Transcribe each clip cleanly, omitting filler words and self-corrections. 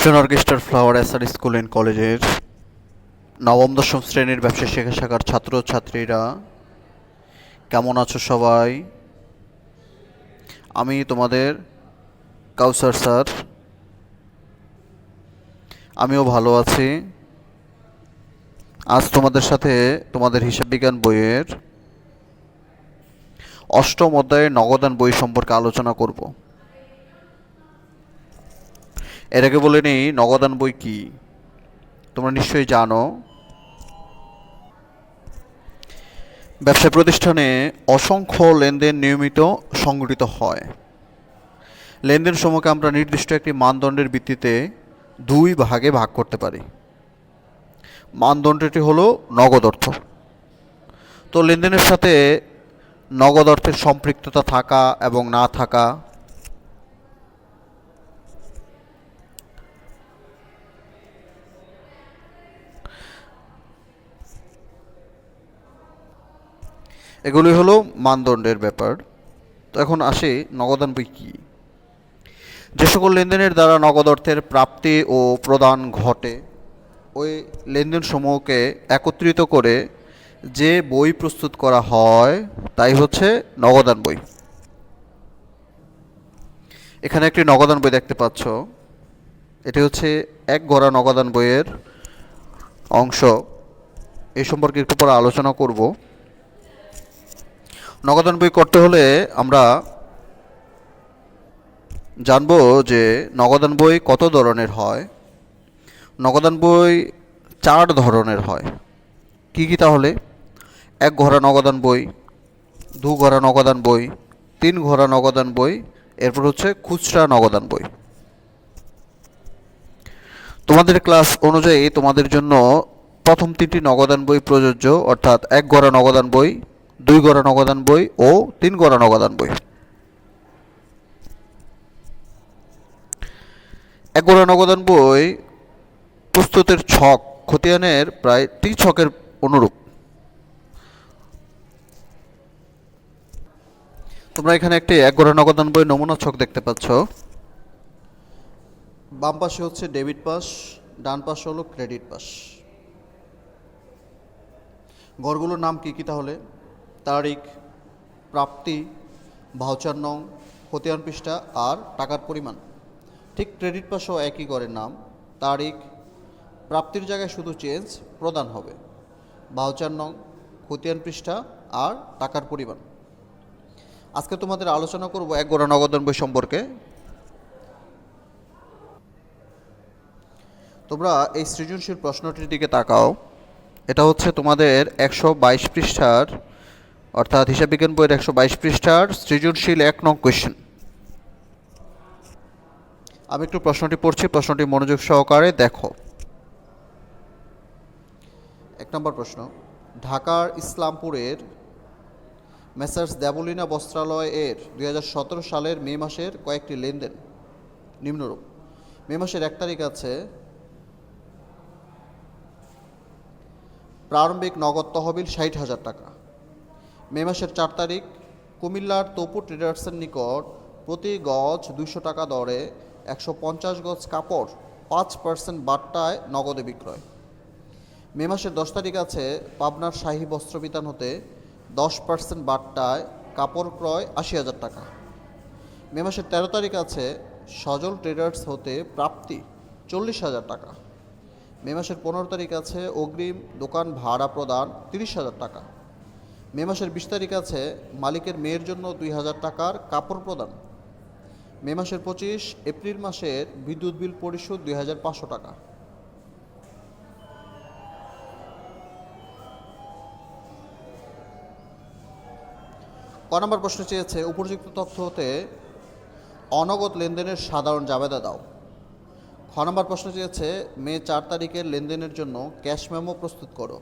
সোনারগেস্টার flower SR school and কলেজের নবম দশম শ্রেণীর ব্যবসা শিক্ষা শাখার ছাত্রছাত্রীরা কেমন আছো সবাই? আমি তোমাদের কাউসার স্যার। আমিও ভালো আছি। আজ তোমাদের সাথে তোমাদের হিসাব বিজ্ঞান বইয়ের অষ্টম অধ্যায়ের নগদান বই সম্পর্কে আলোচনা করব। এর আগে বলে নেই নগদান বই কি। তোমরা নিশ্চয়ই জানো, ব্যবসা প্রতিষ্ঠানে অসংখ্য লেনদেন নিয়মিত সংঘটিত হয়। লেনদেন সমূহকে আমরা নির্দিষ্ট একটি মানদণ্ডের ভিত্তিতে দুই ভাগে ভাগ করতে পারি। মানদণ্ডটি হলো নগদ অর্থ। তো লেনদেনের সাথে নগদ অর্থের সম্পৃক্ততা থাকা এবং না থাকা, এগুলি হলো মানদণ্ডের ব্যাপার। তো এখন আসে নগদান বই কী। যে সকল লেনদেনের দ্বারা নগদ অর্থের প্রাপ্তি ও প্রদান ঘটে, ওই লেনদেন সমূহকে একত্রিত করে যে বই প্রস্তুত করা হয় তাই হচ্ছে নগদান বই। এখানে একটি নগদান বই দেখতে পাচ্ছ। এটি হচ্ছে এক গড়া নগদান বইয়ের অংশ। এই সম্পর্কে একটু পরে আলোচনা করব। নগদান বই করতে হলে আমরা জানবো যে নগদান বই কত ধরনের হয়। নগদান বই 4 ধরনের হয়। কি কি তাহলে? এক ঘোড়া নগদান বই, দু ঘোড়া নগদান বই, 3 ঘোড়া নগদান বই, এরপর হচ্ছে খুচরা নগদান বই। তোমাদের ক্লাস অনুযায়ী তোমাদের জন্য প্রথম 3টি নগদান বই প্রযোজ্য, অর্থাৎ এক ঘোড়া নগদান বই, 2 ঘোড়া নগদান বই ও 3 ঘোড়া নগদান বই। এক ঘোড়া নগদান বই প্রস্তুতের ছক খতিয়ানের প্রায় টি ছকের অনুরূপ। তোমরা এখানে একটি এক ঘোড়া নগদান বই নমুনা ছক দেখতে পাচ্ছ। বাম পাশে হচ্ছে ডেবিট পাস, ডান পাশে হলো ক্রেডিট পাস। ঘরগুলোর নাম কি কি তাহলে? তারিখ, প্রাপ্তি, ভাউচার নং, খতিয়ান পৃষ্ঠা আর টাকার পরিমাণ। ঠিক ক্রেডিট পাসও একই ঘরের নাম। তারিখ, প্রাপ্তির জায়গায় শুধু চেঞ্জ, প্রদান হবে। ভাউচার নং, খতিয়ান পৃষ্ঠা আর টাকার পরিমাণ। আজকে তোমাদের আলোচনা করব এক ঘোড়া নগদান বই সম্পর্কে। তোমরা এই সৃজনশীল প্রশ্নটির দিকে তাকাও। এটা হচ্ছে তোমাদের 122 পৃষ্ঠার, অর্থাৎ হিসাব বিজ্ঞান বইয়ের 122 পৃষ্ঠার সৃজনশীল 1 নং কোয়েশ্চেন। আমি একটু প্রশ্নটি পড়ছি, প্রশ্নটি মনোযোগ সহকারে দেখো। 1 নম্বর প্রশ্ন, ঢাকার ইসলামপুরের মেসার্স দেবলিনা বস্ত্রালয় এর 2017 সালের মে মাসের কয়েকটি লেনদেন নিম্নরূপ। মে মাসের 1 তারিখ আছে প্রারম্ভিক নগদ তহবিল 60,000 টাকা। মে মাসের 4 তারিখ কুমিল্লার তপু ট্রেডার্সের নিকট প্রতি গজ 200 টাকা দরে 150 গজ কাপড় 5% বাট্টায় নগদে বিক্রয়। মে মাসের 10 তারিখ আছে পাবনার শাহী বস্ত্রবিতান হতে 10% বাট্টায় কাপড় ক্রয় 80,000 টাকা। মে মাসের 13 তারিখ আছে সজল ট্রেডার্স হতে প্রাপ্তি 40,000 টাকা। মে মাসের 15 তারিখ আছে অগ্রিম দোকান ভাড়া প্রদান 30,000 টাকা। মে মাসের 20 তারিখ আছে মালিকের মেয়ের জন্য 2,000 টাকার কাপড় প্রদান। মে মাসের 25 এপ্রিল মাসের বিদ্যুৎ বিল পরিশোধ 2,500 টাকা। ক নম্বর প্রশ্ন চেয়েছে উপযুক্ত তথ্য হতে অনগদ লেনদেনের সাধারণ জাবেদা দাও। খ নম্বর প্রশ্ন চেয়েছে মে 4 তারিখের লেনদেনের জন্য ক্যাশ মেমো প্রস্তুত করো।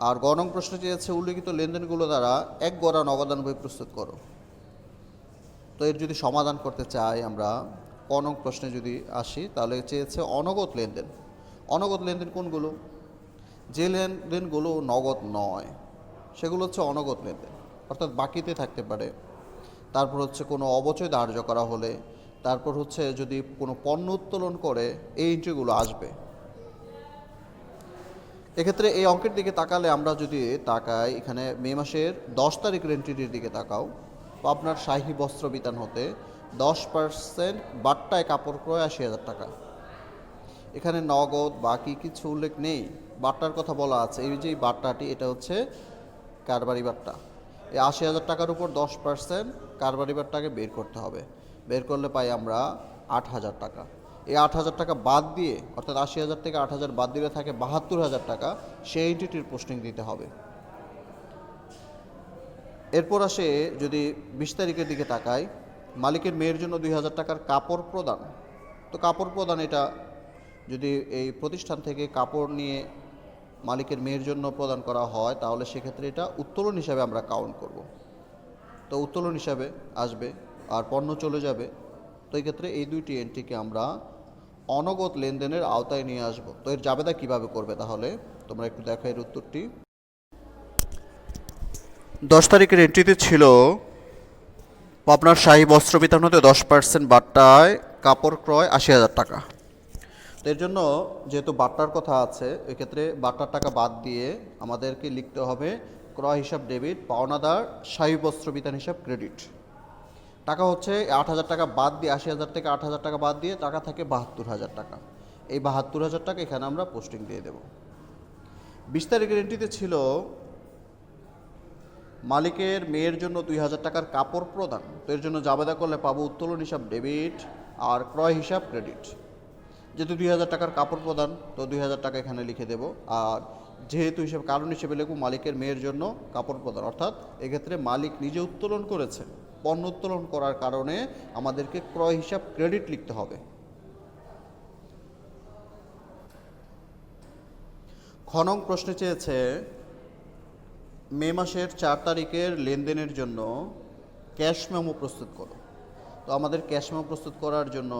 আর গ নং প্রশ্ন চেয়েছে উল্লিখিত লেনদেনগুলো দ্বারা এক গড়া নগদান বই প্রস্তুত করো। তো এর যদি সমাধান করতে চাই আমরা, ক নং প্রশ্নে যদি আসি তাহলে চেয়েছে অনগদ লেনদেন। অনগদ লেনদেন কোনগুলো? যে লেনদেনগুলো নগদ নয় সেগুলো হচ্ছে অনগদ লেনদেন, অর্থাৎ বাকিতে থাকতে পারে। তারপর হচ্ছে কোনো অবচয় ধার্য করা হলে, তারপর হচ্ছে যদি কোনো পণ্য উত্তোলন করে এই এন্ট্রিগুলো আসবে। এক্ষেত্রে এই অঙ্কের দিকে তাকালে আমরা যদি তাকাই, এখানে মে মাসের 10 তারিখের এন্ট্রিটির দিকে তাকাও, আপনার শাহী বস্ত্র বিতান হতে 10% বাট্টায় কাপড় ক্রয় 80,000 টাকা। এখানে নগদ বাকি কিছু উল্লেখ নেই, বাট্টার কথা বলা আছে। এই যে বাট্টাটি, এটা হচ্ছে কারবারি বাট্টা। এই 80,000 টাকার উপর 10% কারবারি বাট্টাকে বের করতে হবে। বের করলে পাই আমরা 8,000 টাকা। এই 8,000 টাকা বাদ দিয়ে, অর্থাৎ 80,000 থেকে 8,000 বাদ দিলে থাকে 72,000 টাকা, সেই এন্টিটির পোস্টিং দিতে হবে। এরপর আসে যদি 20 তারিখের দিকে তাকাই, মালিকের মেয়ের জন্য 2,000 টাকার কাপড় প্রদান। তো কাপড় প্রদান, এটা যদি এই প্রতিষ্ঠান থেকে কাপড় নিয়ে মালিকের মেয়ের জন্য প্রদান করা হয়, তাহলে সেক্ষেত্রে এটা উত্তোলন হিসাবে আমরা কাউন্ট করব। তো উত্তোলন হিসাবে আসবে আর পণ্য চলে যাবে। তো এই ক্ষেত্রে এই দুইটি এন্ট্রিকে আমরা অনগদ লেনদেনের আওতায় নিয়ে আসব। তো এর জাবেদা কিভাবে করবে, তাহলে তোমরা একটু দেখো এর উত্তরটি। 10 তারিখের এন্ট্রিতে ছিল আপনার শাহী বস্ত্র বিতান হতে 10% বাট্টায় কাপড় ক্রয় 80,000 টাকা। তো এর জন্য যেহেতু বাট্টার কথা আছে, এক্ষেত্রে বাট্টার টাকা বাদ দিয়ে আমাদেরকে লিখতে হবে ক্রয় হিসাব ডেবিট, পাওনাদার শাহী বস্ত্র বিতান হিসাব ক্রেডিট। টাকা হচ্ছে 8,000 টাকা বাদ দিয়ে, 80,000 থেকে 8,000 টাকা বাদ দিয়ে টাকা থাকে 72,000 টাকা। এই 72,000 টাকা এখানে আমরা পোস্টিং দিয়ে দেব। 20 তারিখের এন্ট্রিতে ছিল মালিকের মেয়ের জন্য 2,000 টাকার কাপড় প্রদান। তো এর জন্য জাবেদা করলে পাবো উত্তোলন হিসাব ডেবিট আর ক্রয় হিসাব ক্রেডিট। যেহেতু 2,000 টাকার কাপড় প্রদান, তো 2,000 টাকা এখানে লিখে দেব। আর যেহেতু হিসাবে কারণ হিসেবে লিখব মালিকের মেয়ের জন্য কাপড় প্রদান, অর্থাৎ এক্ষেত্রে মালিক নিজে উত্তোলন করেছে, পণ্য উত্তোলন করার কারণে আমাদেরকে ক্রয় হিসাব ক্রেডিট লিখতে হবে। খ নং প্রশ্নে চেয়েছে মে মাসের 4 তারিখের লেনদেনের জন্য ক্যাশ মেমো প্রস্তুত করো। তো আমাদের ক্যাশ মেমো প্রস্তুত করার জন্য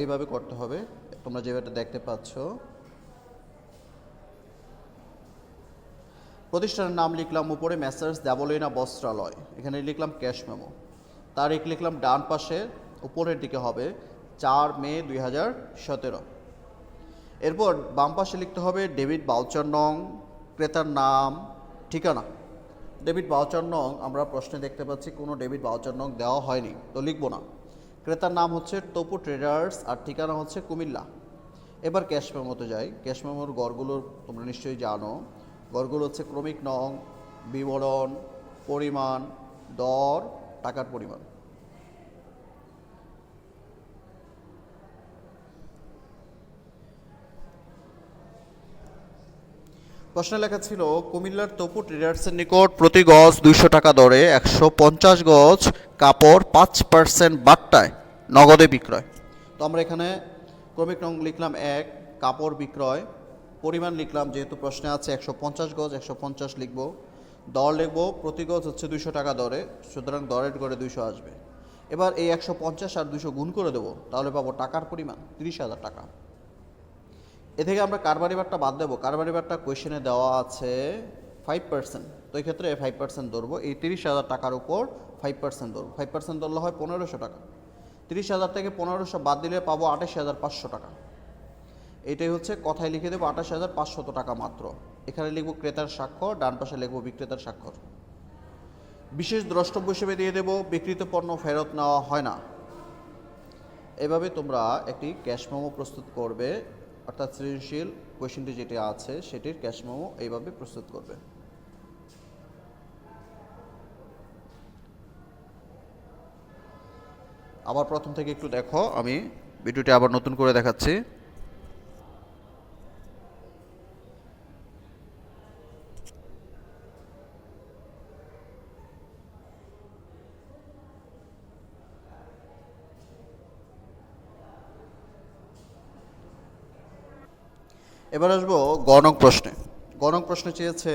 এইভাবে করতে হবে, তোমরা যেভাবে দেখতে পাচ্ছ। প্রতিষ্ঠানের নাম লিখলাম উপরে মেসার্স দেবলীনা বস্ত্রালয়, এখানে লিখলাম ক্যাশ মেমো। তারিখ লিখলাম ডান পাশে উপরের দিকে হবে 4 মে 2017। এরপর বাম পাশে লিখতে হবে ডেবিট ভাউচার নং, ক্রেতার নাম, ঠিকানা। ডেবিট ভাউচার নং আমরা প্রশ্নে দেখতে পাচ্ছি কোনো ডেবিট ভাউচার নং দেওয়া হয়নি, তো লিখবো না। ক্রেতার নাম হচ্ছে তপু ট্রেডার্স আর ঠিকানা হচ্ছে কুমিল্লা। এবার ক্যাশ মেমোতে যাই। ক্যাশ মেমোর গড়গুলো তোমরা নিশ্চয়ই জানো। গড়গুলো হচ্ছে ক্রমিক নং, বিবরণ, পরিমাণ, দর, টাকার পরিমাণ। প্রশ্নে লেখা ছিল কুমিল্লার তপু ট্রেডার্সের নিকট প্রতি গজ 200 টাকা দরে 150 গজ কাপড় 5% বাট্টায় নগদে বিক্রয়। তো আমরা এখানে ক্রমিক নং লিখলাম 1, কাপড় বিক্রয়, পরিমাণ লিখলাম, যেহেতু প্রশ্নে আছে 150 গজ 150 লিখব, দর লিখব প্রতি গজ হচ্ছে 200 টাকা দরে, সুতরাং দরের গড়ে 200 আসবে। এবার এই 150 আর 200 গুণ করে দেবো, তাহলে পাবো টাকার পরিমাণ 30,000 টাকা। এ থেকে আমরা কারবারি বাট্টা বাদ দেবো। কারবারি বাট্টা কোয়েশনে দেওয়া আছে 5%, তো এই ক্ষেত্রে 5% ধরবো। এই 30,000 টাকার উপর 5% ধরবো। 5% ধরলে হয় 1,500 টাকা। 30,000 থেকে 1,500 বাদ দিলে পাবো 28,500 টাকা। এইটাই হচ্ছে কথায় লিখে দেবো 28,500 টাকা মাত্র। এখানে লিখবো ক্রেতার স্বাক্ষর, ডান পাশে লিখবো বিক্রেতার স্বাক্ষর। বিশেষ দ্রষ্টব্য হিসেবে দিয়ে দেবো বিক্রিত পণ্য ফেরত নেওয়া হয় না। এভাবে তোমরা একটি ক্যাশ মেমো প্রস্তুত করবে, অর্থাৎ সৃজনশীল কোয়েশ্চনটি যেটি আছে সেটির ক্যাশ মেমো এইভাবে প্রস্তুত করবে। আবার প্রথম থেকে একটু দেখো, আমি ভিডিওটি আবার নতুন করে দেখাচ্ছি। এবার আসবো গ নং প্রশ্নে। গ নং প্রশ্নে চেয়েছে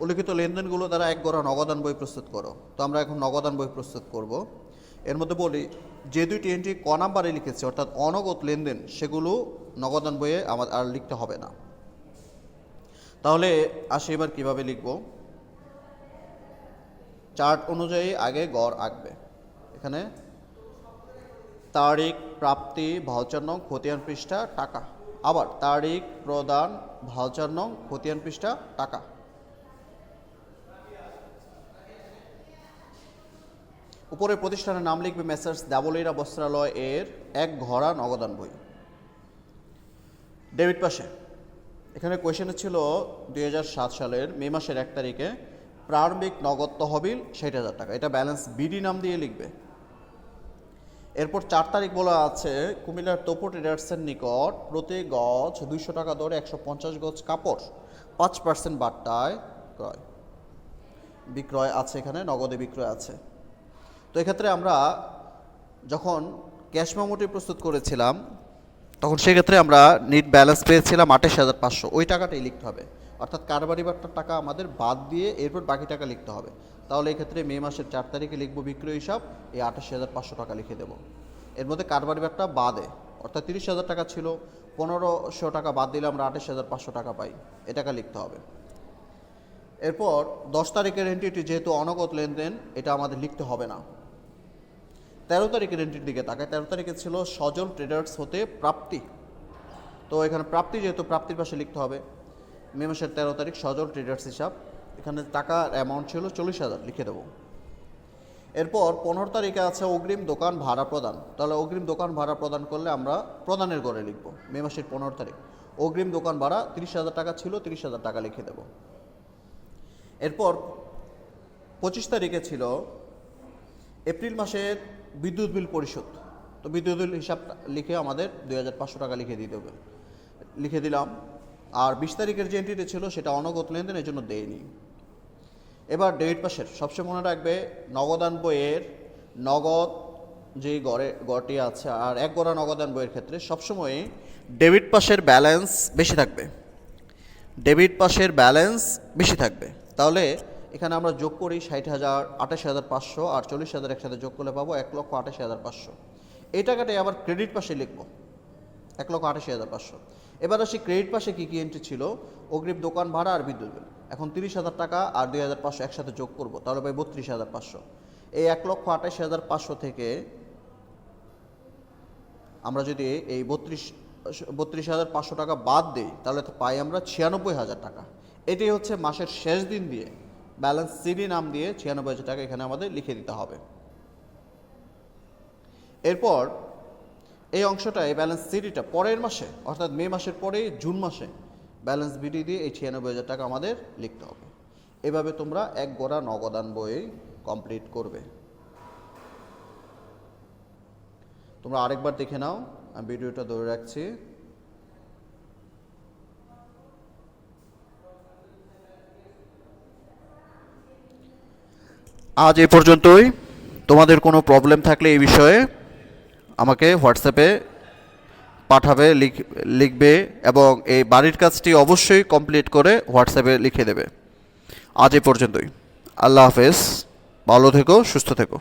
উল্লিখিত লেনদেনগুলো দ্বারা এক গড়া নগদান বই প্রস্তুত করো। তো আমরা এখন নগদান বই প্রস্তুত করব। এর মধ্যে বলি যে দুইটি এন্ট্রি ক নাম্বারে লিখেছি, অর্থাৎ অনগদ লেনদেন, সেগুলো নগদান বইয়ে আমাদের আর লিখতে হবে না। তাহলে আসি এবার কীভাবে লিখব। চার্ট অনুযায়ী আগে গড় আঁকবে। এখানে তারিখ প্রাপ্তি ভাউচার নং খতিয়ান পৃষ্ঠা টাকা। আবার তারিখ প্রদান ভাউচার নং খতিয়ান পৃষ্ঠা টাকা। উপরে প্রতিষ্ঠানের নাম লিখবে মেসার্স দেবলীরা বস্ত্রালয় এর এক ঘরা নগদান বই। ডেবিট পাশে এখানে কোয়েশনে ছিল 2007 সালের মে মাসের 1 তারিখে প্রারম্ভিক নগদ তহবিল 60,000 টাকা, এটা ব্যালেন্স বিডি নাম দিয়ে লিখবে। এরপর 4 তারিখ বলা আছে কুমিল্লার তোপো ট্রেডার্সের নিকট প্রতি গজ 200 টাকা দরে 150 গজ কাপড় 5% বাট্টায় বিক্রয় আছে, এখানে নগদে বিক্রয় আছে। তো এক্ষেত্রে আমরা যখন ক্যাশ মেমোটি প্রস্তুত করেছিলাম তখন সেক্ষেত্রে আমরা নিট ব্যালেন্স পেয়েছিলাম 28,500, ওই টাকাটাই লিখতে হবে, অর্থাৎ কারবারি বাট্টার টাকা আমাদের বাদ দিয়ে এরপর বাকি টাকা লিখতে হবে। তাহলে এক্ষেত্রে মে মাসের 4 তারিখে লিখব বিক্রয় হিসাব, এই 28,500 টাকা লিখে দেব। এর মধ্যে কারবারি বাট্টা বাদে, অর্থাৎ 30,000 টাকা ছিল, 1500 টাকা বাদ দিলে আমরা 28,500 টাকা পাই, এ টাকা লিখতে হবে। এরপর 10 তারিখের এন্ট্রিটি যেহেতু অনগদ লেনদেন, এটা আমাদের লিখতে হবে না। 13 তারিখের এন্ট্রির দিকে তাকায়, 13 তারিখে ছিল সজল ট্রেডার্স হতে প্রাপ্তি, তো এখানে প্রাপ্তি যেহেতু প্রাপ্তির পাশে লিখতে হবে। মে মাসের 13 তারিখ সজল ট্রেডার্স হিসাব, এখানে টাকার অ্যামাউন্ট ছিল 40,000, লিখে দেবো। এরপর 15 তারিখে আছে অগ্রিম দোকান ভাড়া প্রদান, তাহলে অগ্রিম দোকান ভাড়া প্রদান করলে আমরা প্রদানের ঘরে লিখব। মে মাসের 15 তারিখ অগ্রিম দোকান ভাড়া 30,000 টাকা ছিল, 30,000 টাকা লিখে দেব। এরপর 25 তারিখে ছিল এপ্রিল মাসের বিদ্যুৎ বিল পরিশোধ, তো বিদ্যুৎ বিল হিসাব লিখে আমাদের 2,500 টাকা লিখে দিতে হবে, লিখে দিলাম। আর 20 তারিখের যে এন্ট্রিটি ছিল সেটা অনগদ লেনদেন, এর জন্য দেয়নি। এবার ডেবিট পাশের সবসময় মনে রাখবে নগদান বইয়ের নগদ যেই গড়টি আছে আর এক গড়া নগদান বইয়ের ক্ষেত্রে সবসময় ডেবিট পাশের ব্যালেন্স বেশি থাকবে, ডেবিট পাশের ব্যালেন্স বেশি থাকবে। তাহলে এখানে আমরা যোগ করি 60,000, 28,500 আর 40,000 একসাথে যোগ করলে পাবো 1,28,500। এই টাকাটাই আবার ক্রেডিট পাশে লিখব 1,28,500। এবার আসি ক্রেডিট পাশে কী কী এন্ট্রি ছিল, অগ্রিম দোকান ভাড়া আর বিদ্যুৎ বিল। এখন 30,000 টাকা আর 2,500 একসাথে যোগ করব, তাহলে পাই 32,500। এই 1,28,500 থেকে আমরা যদি এই 32,500 টাকা বাদ দিই তাহলে তো পাই আমরা 96,000 টাকা। এটি হচ্ছে মাসের শেষ দিন দিয়ে ব্যালেন্স সিডি নাম দিয়ে 96,000 টাকা এখানে আমাদের লিখে দিতে হবে। এরপর এই অংশটা, এই ব্যালেন্স সিডিটা পরের মাসে অর্থাৎ মে মাসের পরেই জুন মাসে ব্যালেন্স বিডি দিয়ে এই 96,000 টাকা আমাদের লিখতে হবে। এভাবে তোমরা এক গড়া নগদান বই কমপ্লিট করবে। তোমরা আরেকবার দেখে নাও, আমি ভিডিওটা ধরে রাখছি। আজ এ পর্যন্তই। তোমাদের কোনো প্রবলেম থাকলে এই বিষয়ে আমাকে হোয়াটসঅ্যাপে পাঠাবে, লিখবে এবং এই বাড়ির কাজটি অবশ্যই কমপ্লিট করে হোয়াটসঅ্যাপে লিখে দেবে। আজ এ পর্যন্তই। আল্লাহ হাফেজ, ভালো থেকো, সুস্থ থেকো।